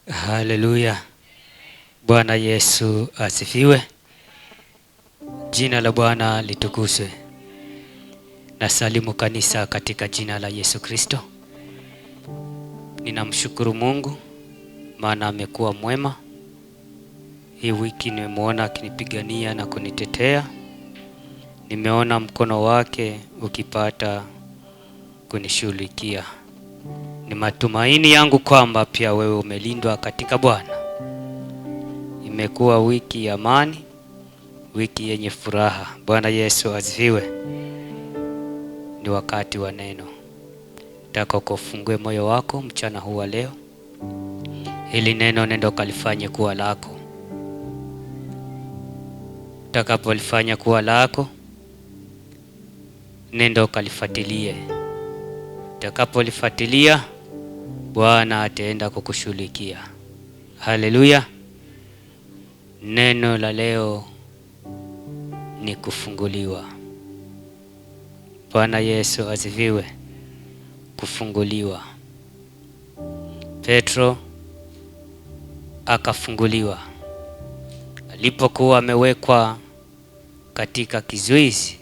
Haleluya. Bwana Yesu asifiwe. Jina la Bwana litukuzwe. Nasalimu kanisa katika jina la Yesu Kristo. Ninamshukuru Mungu maana amekuwa mwema. Hii wiki nimemuona akinipigania na kunitetea. Nimeona mkono wake ukipata kunishughulikia. Ni matumaini yangu kwamba pia wewe umelindwa katika Bwana. Imekuwa wiki ya amani, wiki yenye furaha. Bwana Yesu asifiwe. Ni wakati wa neno. Nataka kufungue moyo wako mchana huu wa leo. Hili neno nenda kalifanye kuwa lako. Utakapolifanya kuwa lako, nenda kalifuatilie. Utakapolifuatilia, Bwana ataenda kukushughulikia. Haleluya. Neno la leo ni kufunguliwa. Bwana Yesu asifiwe. Kufunguliwa. Petro akafunguliwa alipokuwa amewekwa katika kizuizi.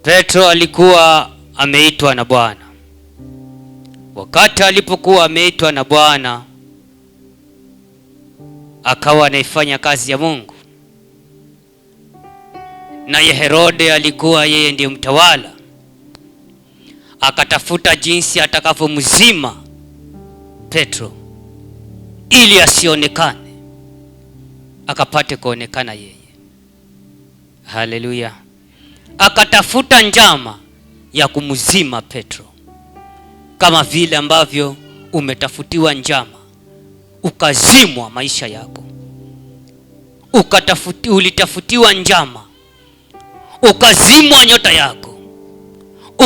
Petro alikuwa ameitwa na Bwana. Wakati alipokuwa ameitwa na Bwana, akawa anaifanya kazi ya Mungu. Naye Herode alikuwa yeye ndiye mtawala. Akatafuta jinsi atakavyomzima Petro ili asionekane, akapate kuonekana yeye. Haleluya. Akatafuta njama ya kumzima Petro, kama vile ambavyo umetafutiwa njama ukazimwa maisha yako. Ulitafutiwa njama ukazimwa nyota yako.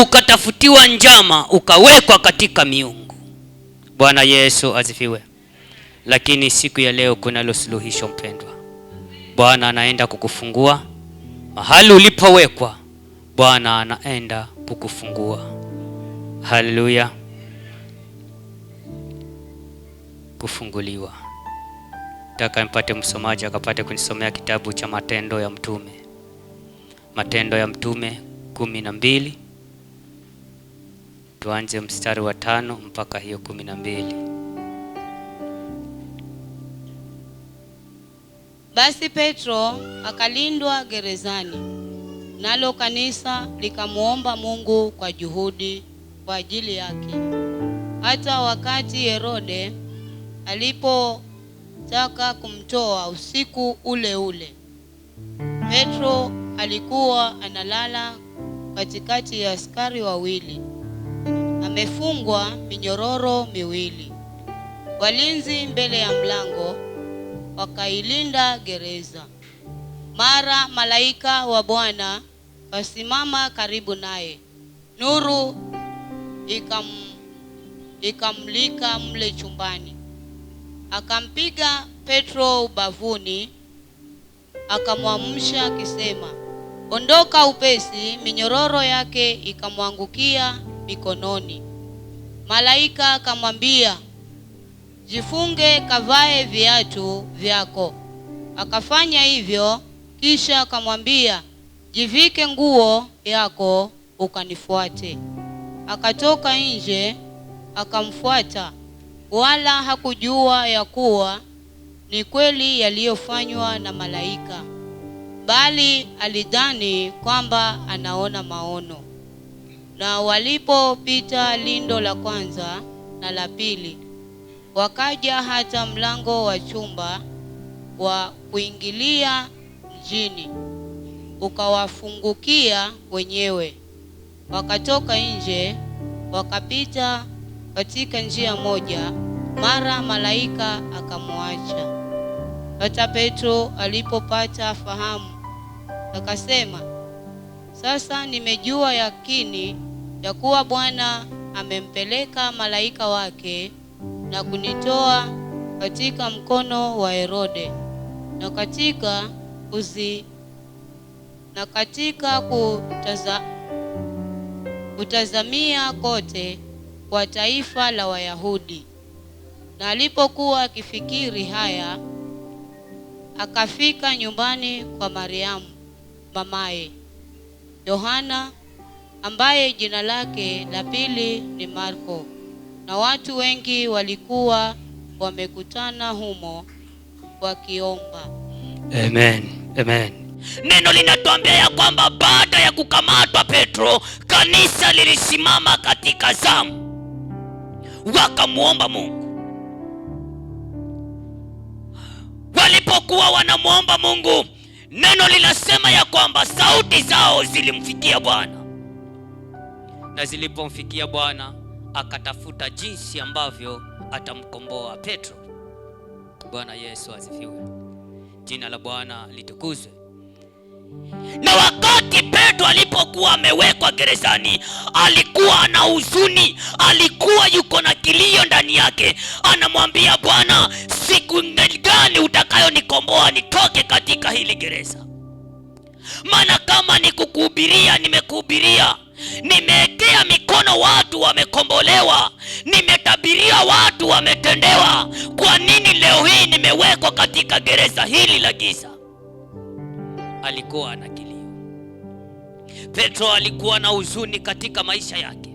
Ukatafutiwa njama ukawekwa katika miungu. Bwana Yesu asifiwe. Lakini siku ya leo kunalo suluhisho mpendwa. Bwana anaenda kukufungua mahali ulipowekwa. Bwana anaenda kukufungua. Haleluya. Kufunguliwa. Nataka mpate msomaji akapate kunisomea kitabu cha Matendo ya Mtume. Matendo ya Mtume 12. Tuanze mstari wa 5 mpaka hiyo 12. Basi Petro akalindwa gerezani, nalo kanisa likamuomba Mungu kwa juhudi kwa ajili yake. Hata wakati Herode alipotaka kumtoa usiku ule ule, Petro alikuwa analala katikati ya askari wawili, amefungwa minyororo miwili. Walinzi mbele ya mlango wakailinda gereza. Mara malaika wa Bwana wasimama karibu naye. Nuru ikamlika mle chumbani. Akampiga Petro ubavuni, akamwamsha akisema, "Ondoka upesi." Minyororo yake ikamwangukia mikononi. Malaika akamwambia, "Jifunge, kavae viatu vyako." Akafanya hivyo, kisha akamwambia, "Jivike nguo yako ukanifuate." Akatoka nje akamfuata, wala hakujua ya kuwa ni kweli yaliyofanywa na malaika, bali alidhani kwamba anaona maono. Na walipopita lindo la kwanza na la pili, wakaja hata mlango wa chumba wa kuingilia mjini, ukawafungukia wenyewe. Wakatoka nje wakapita katika njia moja, mara malaika akamwacha. Hata Petro alipopata fahamu akasema, "Sasa nimejua yakini ya kuwa Bwana amempeleka malaika wake na kunitoa katika mkono wa Herode na katika kutazamia kote kwa taifa la Wayahudi, Na alipokuwa akifikiri haya, akafika nyumbani kwa Mariamu mamaye Yohana, ambaye jina lake la pili ni Marko, na watu wengi walikuwa wamekutana humo wakiomba. Amen. Amen. Neno linatuambia ya kwamba baada ya kukamatwa Petro, kanisa lilisimama katika zamu, wakamuomba Mungu. Walipokuwa wanamuomba Mungu, neno linasema ya kwamba sauti zao zilimfikia Bwana, na zilipomfikia Bwana akatafuta jinsi ambavyo atamkomboa Petro. Bwana Yesu asifiwe. Jina la Bwana litukuzwe. Na wakati Petro alipokuwa amewekwa gerezani, alikuwa na huzuni, alikuwa yuko na kilio ndani yake. Anamwambia Bwana, siku gani utakayonikomboa nitoke katika hili gereza? Maana kama ni kukuhubiria, nimekuhubiria, nimeekea mikono watu wamekombolewa, nimetabiria watu wametendewa. Kwa nini leo hii nimewekwa katika gereza hili la giza? Alikuwa na kilio. Petro alikuwa na huzuni katika maisha yake.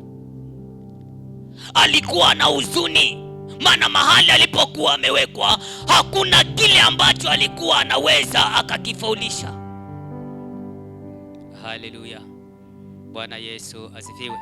Alikuwa na huzuni maana mahali alipokuwa amewekwa hakuna kile ambacho alikuwa anaweza akakifaulisha. Haleluya. Bwana Yesu asifiwe.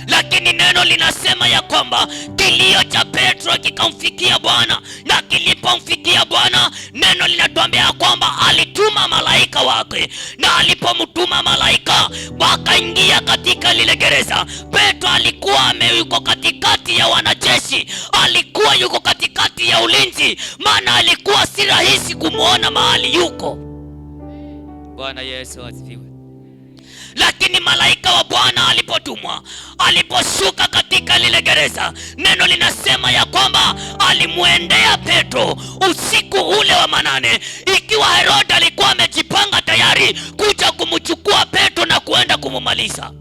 Lakini neno linasema ya kwamba kilio cha Petro kikamfikia Bwana, na kilipomfikia Bwana, neno linatuambia kwamba alituma malaika wake, na alipomtuma malaika wakaingia katika lile gereza. Petro alikuwa yuko katikati ya wanajeshi, alikuwa yuko katikati ya ulinzi, maana alikuwa si rahisi kumuona mahali yuko. Bwana Yesu asifiwe. Lakini malaika wa Bwana alipotumwa, aliposhuka katika lile gereza, neno linasema ya kwamba alimuendea Petro usiku ule wa manane, ikiwa Herode alikuwa amejipanga tayari kuja kumchukua Petro na kuenda kumumaliza.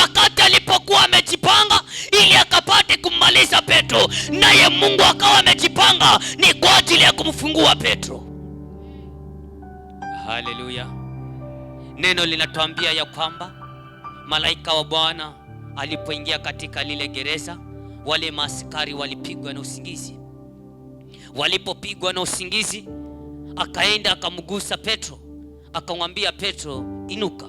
Wakati alipokuwa amejipanga ili akapate kummaliza Petro, naye Mungu akawa amejipanga ni kwa ajili ya kumfungua Petro. Haleluya. Neno linatuambia ya kwamba malaika wa Bwana alipoingia katika lile gereza, wale maaskari walipigwa na usingizi. Walipopigwa na usingizi, akaenda akamgusa Petro, akamwambia Petro, inuka.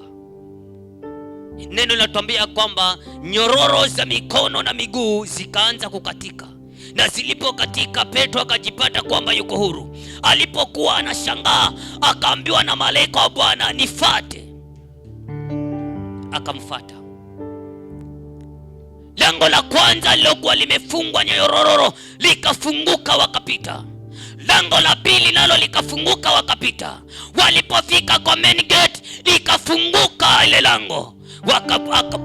Neno linatuambia kwamba nyororo za mikono na miguu zikaanza kukatika, na zilipokatika Petro akajipata kwamba yuko huru. Alipokuwa anashangaa, akaambiwa na malaika wa Bwana, nifuate. Akamfuata. Lango la kwanza lilokuwa limefungwa nyororo likafunguka, wakapita. Lango la pili nalo likafunguka, wakapita. Walipofika kwa main gate likafunguka ile lango,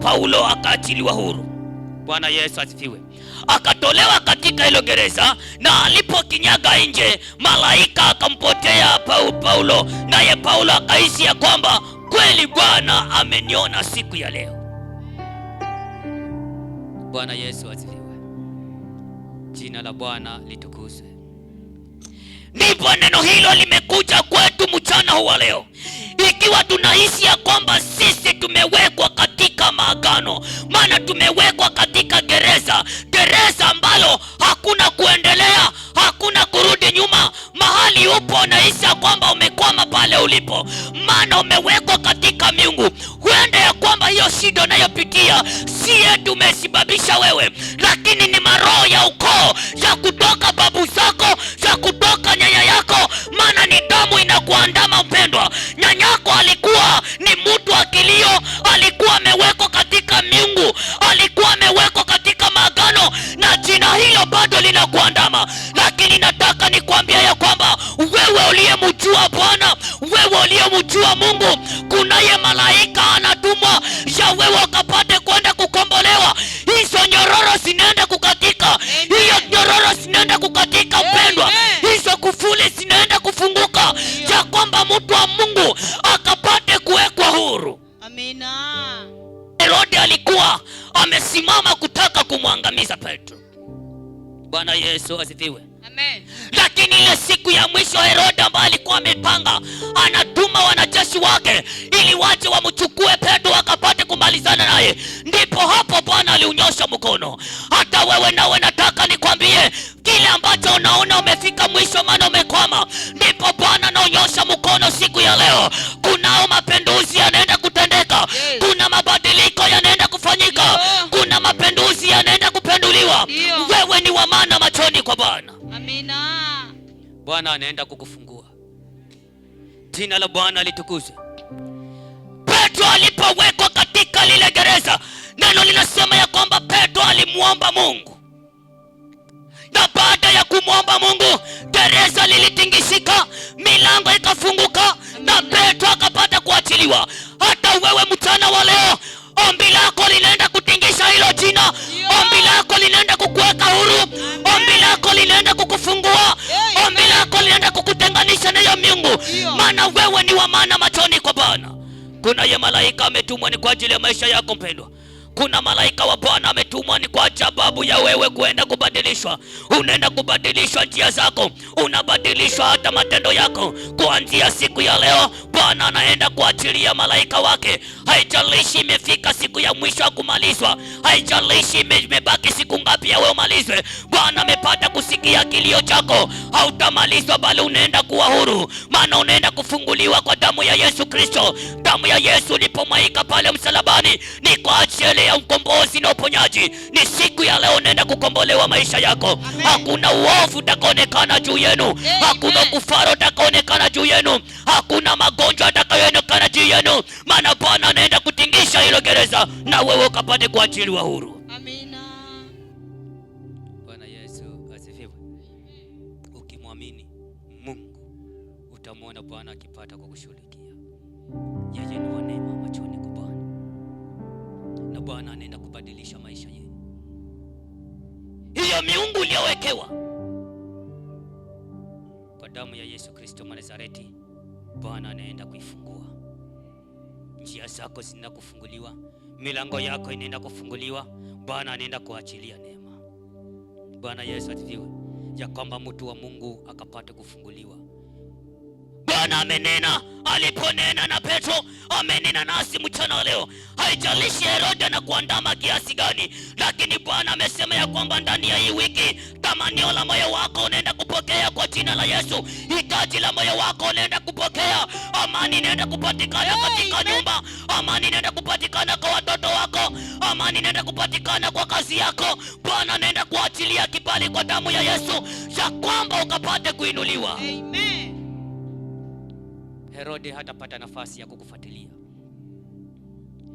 Paulo akaachiliwa huru. Bwana Yesu asifiwe. Akatolewa katika hilo gereza, na alipokinyaga nje, malaika akampotea Paulo, naye Paulo akahisi ya kwamba kweli Bwana ameniona siku ya leo. Bwana Yesu asifiwe. Jina la Bwana litukuzwe. Ndipo neno hilo limekuja kwetu mchana huu wa leo, ikiwa tunahisi ya kwamba sisi tumewekwa katika maagano, maana tumewekwa katika gereza ambalo hakuna kuendelea, hakuna kurudi nyuma. Mahali upo unahisi ya kwamba umekwama pale ulipo, maana umewekwa katika miungu. Huenda ya kwamba hiyo shida unayopitia si yetu umesababisha wewe, lakini ni maroho ya ukoo ya kutoka babu zako, ya kutoka nyanya yako, maana ni damu inakuandama mpendwa. Nyanyako alikuwa ni mtu wa kilio, alikuwa amewekwa katika miungu, alikuwa amewekwa katika maagano, na jina hilo bado linakuandama. Lakini nataka nikwambia ya kwamba wewe uliyemjua Bwana, wewe uliyemjua Mungu, kunaye malaika anatumwa ya wewe ukapate kwenda kukombolewa. Hizo nyororo zinaenda kukatika, hiyo nyororo zinaenda kukatika mpendwa, hizo kufuli zinaenda kufunguka, ya kwamba mtu wa Mungu akapate kuwekwa huru. Amina. Herode alikuwa amesimama kutaka kumwa kumwangamiza Petro. Bwana Yesu asifiwe. Amen. Lakini ile siku ya mwisho Herode ambaye alikuwa amepanga, anatuma wanajeshi wake ili waje wamchukue Petro akapate kumalizana naye. Ndipo hapo Bwana aliunyosha mkono. Hata wewe nawe nataka nikwambie, kile ambacho unaona umefika mwisho maana umekwama, ndipo Bwana anaonyosha mkono siku ya leo. Kunao mapinduzi yanaenda kutendeka. Kuna mabadiliko yanaenda kufanyika. Kuna mapinduzi yanaenda kupenduliwa. Wewe ni wa maana machoni kwa Bwana. Amina. Bwana anaenda kukufungua. Jina la Bwana litukuzwe. Petro alipowekwa katika lile gereza, neno linasema ya kwamba Petro alimuomba Mungu. Na baada ya kumwomba Mungu, gereza lilitingishika, milango ikafunguka, na Petro akapata kuachiliwa. Hata wewe mchana wa leo, ombi lako linaenda kutingisha hilo jina. Ombi lako linaenda kukuweka huru. Ombi lako linaenda kukufungua. Ombi lako linaenda kukutenganisha na hiyo miungu. Maana wewe ni wa maana machoni kwa Bwana. Kuna ye malaika ametumwa ni kwa ajili ya maisha yako mpendwa. Kuna malaika wa Bwana ametumwa ni kwa sababu ya wewe kuenda kubadilishwa. Unaenda kubadilishwa njia zako, unabadilishwa hata matendo yako. Kuanzia siku ya leo, Bwana anaenda kuachilia malaika wake. Haijalishi imefika siku ya mwisho ya kumalizwa, haijalishi imebaki siku ngapi ya wewe umalizwe, Bwana amepata kusikia kilio chako. Hautamalizwa bali unaenda kuwa huru, maana unaenda kufunguliwa kwa damu ya Yesu Kristo. Damu ya Yesu ilipomwagika pale msalabani ni kwa ajili ya ukombozi na uponyaji. Ni siku ya leo unaenda kukombolewa maisha yako. Amen. Hakuna uovu utakaonekana juu yenu. Hakuna kufaro utakaonekana juu yenu. Hakuna magonjwa utakayoonekana juu yenu. Maana Bwana anaenda kutingisha hilo gereza na wewe ukapate kuachiliwa huru. Amina. Bwana Yesu asifiwe. Ukimwamini Mungu utamwona Bwana akipata kukushughulikia. Yeye ni wa neema machoni kwa Bwana. Na Bwana anaenda kubadilisha maisha yenu. Hiyo miungu iliyowekewa kwa damu ya Yesu Kristo wa Nazareti, Bwana anaenda kuifungua. Njia zako zinaenda kufunguliwa, milango yako inaenda kufunguliwa. Bwana anaenda kuachilia neema. Bwana Yesu asifiwe. Ya kwamba mtu wa Mungu akapate kufunguliwa. Bwana amenena. Aliponena na Petro, amenena nasi mchana leo. Haijalishi Herode na kuandama kiasi gani, lakini Bwana amesema ya kwamba ndani ya hii wiki tamanio la moyo wako unaenda kupokea kwa jina la Yesu. Hitaji la moyo wako unaenda kupokea. Amani inaenda kupatikana katika nyumba. Amani inaenda kupatikana kwa watoto wako. Amani inaenda kupatikana kwa kazi yako. Bwana anaenda kuachilia kibali kwa damu ya Yesu, ya kwamba ukapate kuinuliwa. Amen. Herode hatapata nafasi ya kukufuatilia.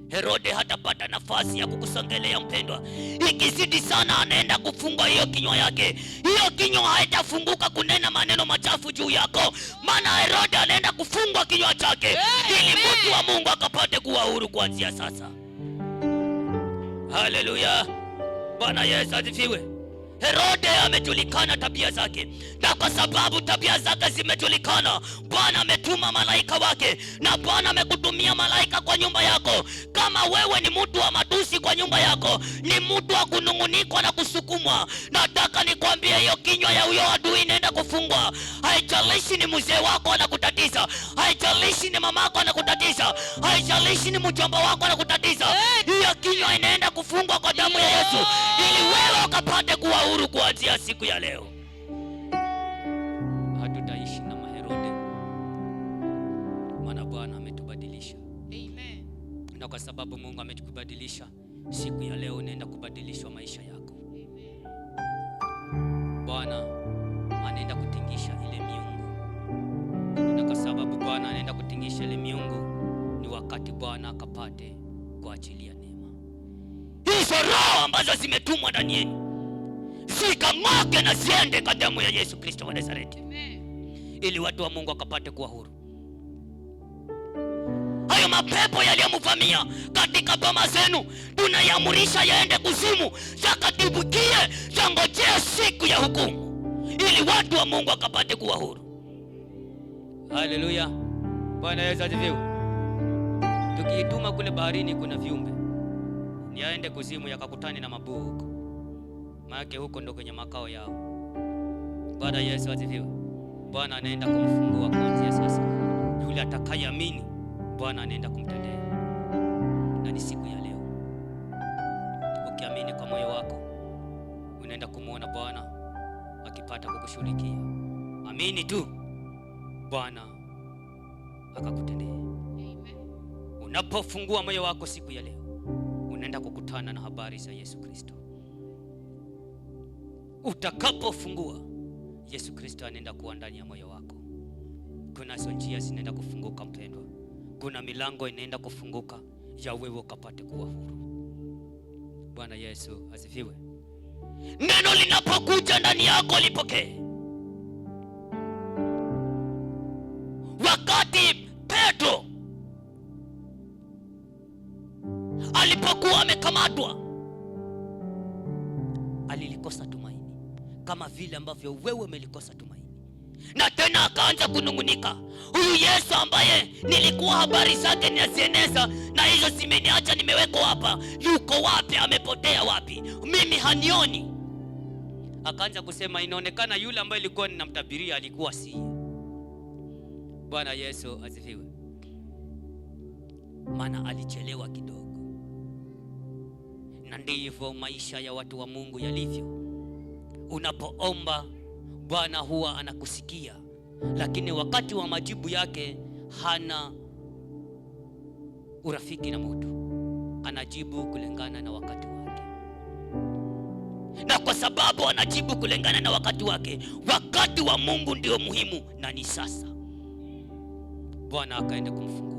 Herode hatapata nafasi ya kukusogelea mpendwa. Ikizidi sana anaenda kufunga hiyo kinywa yake. Hiyo kinywa haitafunguka kunena maneno machafu juu yako. Maana Herode anaenda kufungwa kinywa chake ili mtu wa Mungu akapate kuwa huru kuanzia sasa. Haleluya. Bwana Yesu asifiwe. Herode amejulikana tabia zake, na kwa sababu tabia zake zimejulikana, Bwana ametuma malaika wake. Na Bwana amekutumia malaika kwa nyumba yako. Kama wewe ni mtu wa matusi kwa nyumba yako, ni mtu wa kunungunikwa na kusukumwa, nataka nikwambie hiyo kinywa ya huyo adui inaenda kufungwa. Haijalishi ni mzee wako anakutatiza, haijalishi ni mamako anakutatiza, haijalishi ni mjomba wako anakutatiza, hiyo kinywa inaenda kufungwa kwa damu ya Yesu, ili wewe ukapate kuwa huru kuanzia siku ya leo. Hatutaishi na maherode, maana Bwana ametubadilisha. Amen. Na kwa sababu Mungu ametukubadilisha, siku ya leo unaenda kubadilishwa maisha yako. Amen. Bwana anaenda kutingisha ile miungu. Na kwa sababu Bwana anaenda kutingisha ile miungu, ni wakati Bwana akapate kuachilia neema. Hizo roho ambazo zimetumwa ndani yenu zikang'oke na ziende kwa damu ya Yesu Kristo wa Nazareti. Amen. Ili watu wa Mungu wakapate kuwa huru. Hayo mapepo yaliyomvamia katika boma zenu, tunayaamurisha yaende kuzimu, yakatibukie, yangojea siku ya hukumu, ili watu wa Mungu wakapate kuwa huru. Haleluya. Bwana Yesu asifiwe. Tukiituma kule baharini kuna viumbe, yaende kuzimu yakakutane na mabugu. maana huko ndo kwenye makao yao. Bwana Yesu asifiwe. Bwana anaenda kumfungua kuanzia sasa. Yule atakayeamini Bwana anaenda kumtendea. Na ni siku ya leo, ukiamini kwa moyo wako unaenda kumuona Bwana akipata kukushughulikia. Amini tu, Bwana akakutendea. Amen. Unapofungua moyo wako siku ya leo, unaenda kukutana na habari za Yesu Kristo. Utakapofungua, Yesu Kristo anaenda kuwa ndani ya moyo wako. Kuna njia zinaenda kufunguka mpendwa. Kuna milango inaenda kufunguka ya wewe ukapate kuwa huru. Bwana Yesu asifiwe. Neno linapokuja ndani yako lipokee. Wakati Petro alipokuwa amekamatwa, alilikosa tumaini kama vile ambavyo wewe umelikosa tumaini. Na tena akaanza kunungunika, huyu Yesu ambaye nilikuwa habari zake ninazieneza na hizo zimeniacha nimewekwa hapa, yuko wapi? Amepotea wapi? Mimi hanioni. Akaanza kusema inaonekana yule ambaye nilikuwa ninamtabiria alikuwa si. Bwana Yesu asifiwe. Maana alichelewa kidogo. Na ndivyo maisha ya watu wa Mungu yalivyo. Unapoomba Bwana huwa anakusikia, lakini wakati wa majibu yake hana urafiki na mtu. Anajibu kulingana na wakati wake. Na kwa sababu anajibu kulingana na wakati wake, wakati wa Mungu ndio muhimu na ni sasa. Bwana akaenda kumfungua.